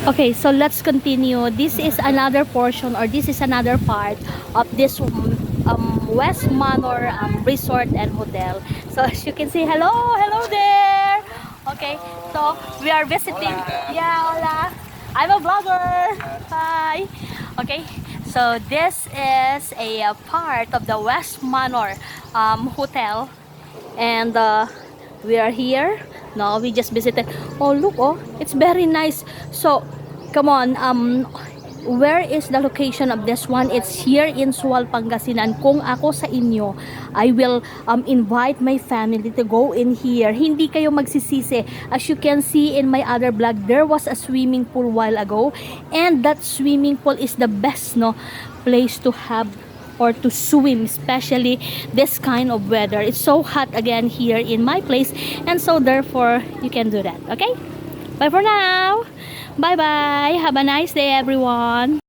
Okay, so let's continue. This is another portion, or this is another part of this West Manor Resort and Hotel. So as you can see, hello there. Okay, so we are visiting. Yeah, hola. I'm a vlogger. Hi. Okay, so this is a part of the West Manor Hotel, and we are here. No, we just visited. Oh, look, oh, it's very nice. So come on, where is the location of this one? It's here in Sual Pangasinan. Kung ako sa inyo, I will invite my family to go in here. Hindi kayo magsisisi. As you can see in my other vlog, there was a swimming pool while ago, and that swimming pool is the best place to have or to swim, especially this kind of weather. It's so hot again here in my place, and so therefore you can do that. Okay, bye for now. Bye bye, have a nice day everyone.